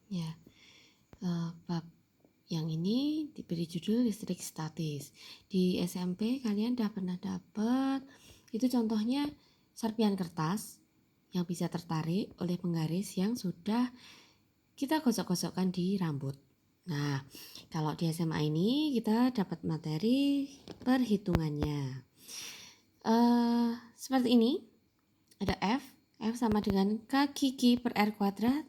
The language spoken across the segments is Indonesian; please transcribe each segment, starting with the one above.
Ya, bab yang ini diberi judul listrik statis. Di SMP kalian udah pernah dapat itu contohnya serpihan kertas yang bisa tertarik oleh penggaris yang sudah kita gosok-gosokkan di rambut. Nah, kalau di SMA ini kita dapat materi perhitungannya. Seperti ini, ada F sama dengan K/Q per R kuadrat.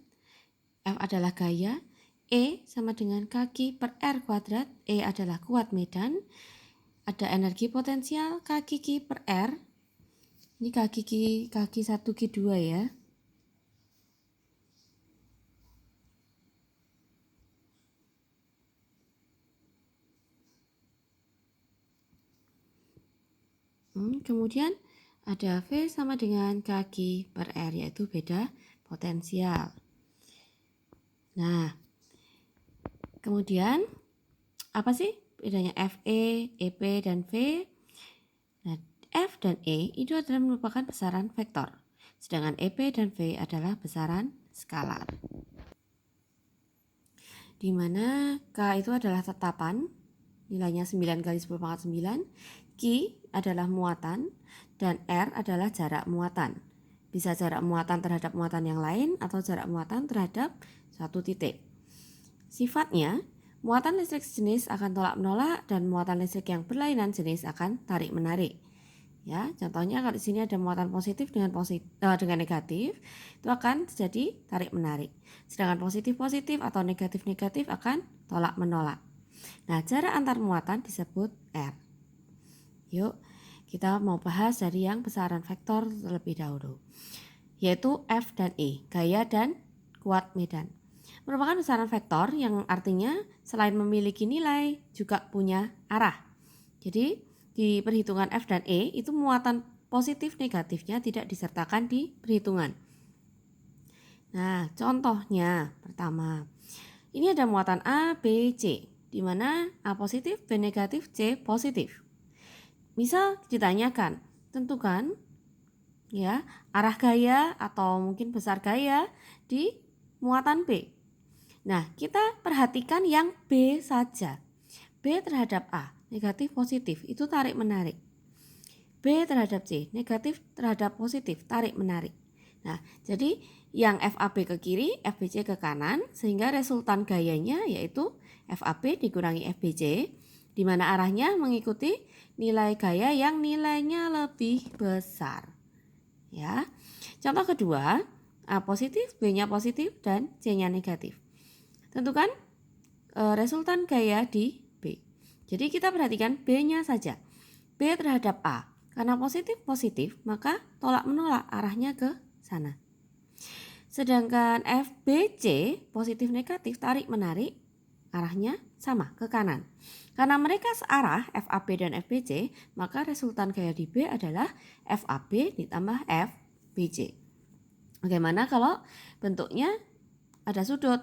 F adalah gaya, E sama dengan kaki per R kuadrat, E adalah kuat medan, ada energi potensial kaki per R, ini kaki 1, Q2 ya. Kemudian ada V sama dengan kaki per R, yaitu beda potensial. Nah, kemudian apa sih bedanya FE, EP, dan V? Nah, F dan E itu adalah merupakan besaran vektor, sedangkan EP dan V adalah besaran skalar. Di mana K itu adalah tetapan, nilainya 9 kali 10 pangkat 9, Q adalah muatan, dan R adalah jarak muatan. Bisa jarak muatan terhadap muatan yang lain atau jarak muatan terhadap suatu titik. Sifatnya, muatan listrik sejenis akan tolak-menolak dan muatan listrik yang berlainan jenis akan tarik-menarik. Ya, contohnya kalau di sini ada muatan positif dengan negatif, itu akan terjadi tarik-menarik. Sedangkan positif-positif atau negatif-negatif akan tolak-menolak. Nah, jarak antar muatan disebut R. Yuk, kita mau bahas dari yang besaran vektor terlebih dahulu, yaitu F dan E, gaya dan kuat medan. Merupakan besaran vektor yang artinya selain memiliki nilai juga punya arah. Jadi di perhitungan F dan E itu muatan positif negatifnya tidak disertakan di perhitungan. Nah, contohnya pertama, ini ada muatan A, B, C, di mana A positif, B negatif, C positif. Misal ditanyakan, tentukan ya arah gaya atau mungkin besar gaya di muatan B. Nah, kita perhatikan yang B saja. B terhadap A, negatif positif, itu tarik menarik. B terhadap C, negatif terhadap positif, tarik menarik. Nah, jadi yang FAB ke kiri, FBC ke kanan, sehingga resultan gayanya yaitu FAB dikurangi FBC, di mana arahnya mengikuti nilai gaya yang nilainya lebih besar. Ya. Contoh kedua, A positif, B-nya positif, dan C-nya negatif. Tentukan resultan gaya di B. Jadi kita perhatikan B-nya saja. B terhadap A. Karena positif-positif, maka tolak-menolak arahnya ke sana. Sedangkan FBC positif-negatif, tarik-menarik, arahnya sama ke kanan. Karena mereka searah FAB dan FBC, maka resultan gaya di B adalah FAB ditambah FBC. Bagaimana kalau bentuknya ada sudut?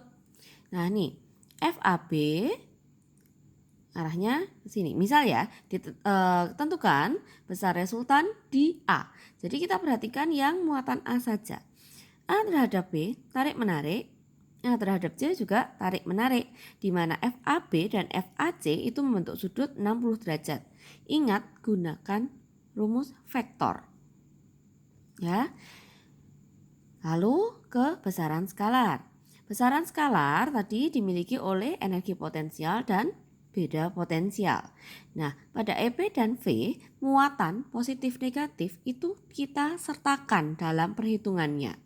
Nah, nih FAB arahnya ke sini. Misal ya, tentukan besar resultan di A. Jadi kita perhatikan yang muatan A saja. A terhadap B tarik-menarik, A terhadap C juga tarik-menarik, di mana FAB dan FAC itu membentuk sudut 60 derajat. Ingat, gunakan rumus vektor. Ya. Lalu ke besaran skalar. Besaran skalar tadi dimiliki oleh energi potensial dan beda potensial. Nah, pada EP dan V, muatan positif negatif itu kita sertakan dalam perhitungannya.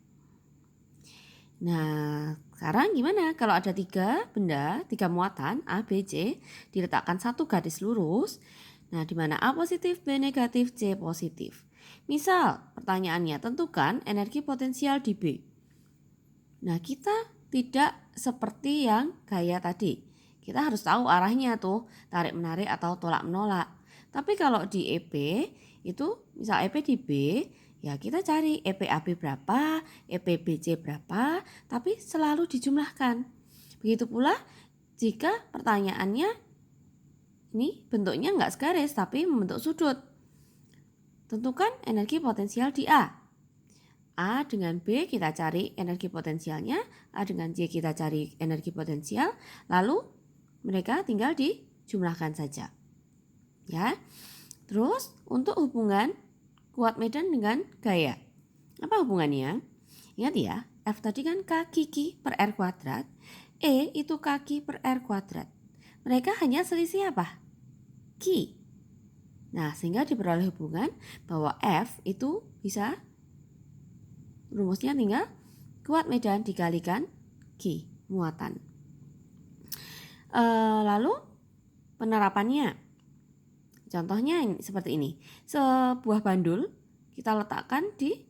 Nah, sekarang gimana kalau ada 3 benda, 3 muatan A, B, C diletakkan satu garis lurus. Nah, di mana A positif, B negatif, C positif. Misal, pertanyaannya tentukan energi potensial di B. Nah, kita tidak seperti yang gaya tadi. Kita harus tahu arahnya tuh, tarik menarik atau tolak menolak. Tapi kalau di EP itu misal EP di B, ya kita cari EPAB berapa, EPBC berapa, tapi selalu dijumlahkan. Begitu pula jika pertanyaannya ini bentuknya nggak segaris tapi membentuk sudut. Tentukan energi potensial di A. A dengan B kita cari energi potensialnya, A dengan C kita cari energi potensial, lalu mereka tinggal dijumlahkan saja. Ya. Terus untuk hubungan kuat medan dengan gaya. Apa hubungannya? Ingat ya, F tadi kan kaki Q per R kuadrat, E itu kaki per R kuadrat. Mereka hanya selisih apa? Q. Nah, sehingga diperoleh hubungan bahwa F itu bisa, rumusnya tinggal kuat medan dikalikan Q, muatan. Lalu penerapannya, contohnya seperti ini. Sebuah bandul kita letakkan di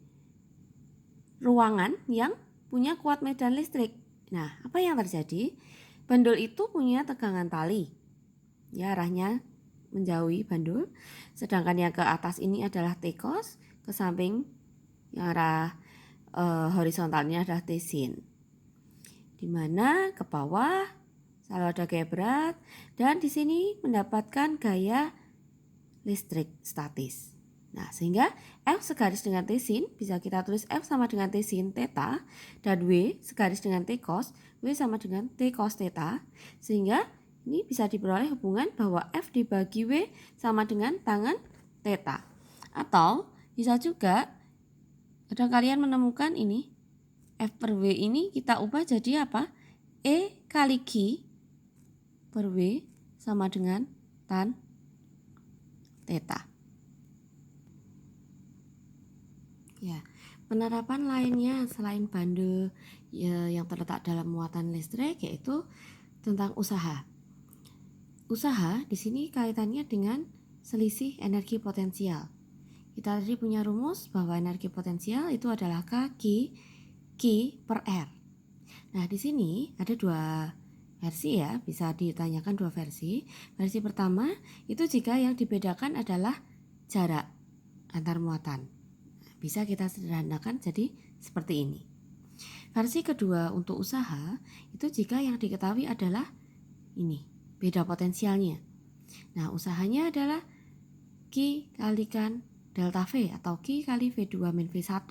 ruangan yang punya kuat medan listrik. Nah, apa yang terjadi? Bandul itu punya tegangan tali. Ya, arahnya menjauhi bandul. Sedangkan yang ke atas ini adalah T-cos, ke samping yang arah horizontalnya adalah T-sin. Di mana ke bawah selalu ada gaya berat dan di sini mendapatkan gaya listrik statis. Nah, sehingga F segaris dengan T sin bisa kita tulis F sama dengan T sin theta dan W segaris dengan T cos, W sama dengan T cos theta, sehingga ini bisa diperoleh hubungan bahwa F dibagi W sama dengan tangen theta. Atau bisa juga kadang kalian menemukan ini F per W ini kita ubah jadi apa? E kali Q per W sama dengan tan theta. Ya, penerapan lainnya selain bandul yang terletak dalam muatan listrik yaitu tentang usaha. Usaha di sini kaitannya dengan selisih energi potensial. Kita tadi punya rumus bahwa energi potensial itu adalah K per R. Nah, di sini ada dua versi ya, bisa ditanyakan dua versi. Versi pertama itu jika yang dibedakan adalah jarak antar muatan. Bisa kita sederhanakan jadi seperti ini. Versi kedua untuk usaha itu jika yang diketahui adalah ini, beda potensialnya. Nah, usahanya adalah Q kalikan delta V atau Q kali V2 min V1.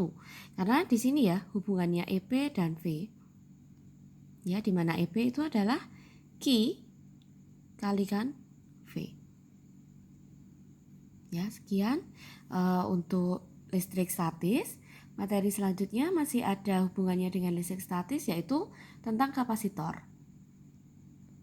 Karena di sini ya hubungannya EP dan V. Ya, di mana EP itu adalah Q kalikan V. Ya, sekian untuk listrik statis. Materi selanjutnya masih ada hubungannya dengan listrik statis yaitu tentang kapasitor.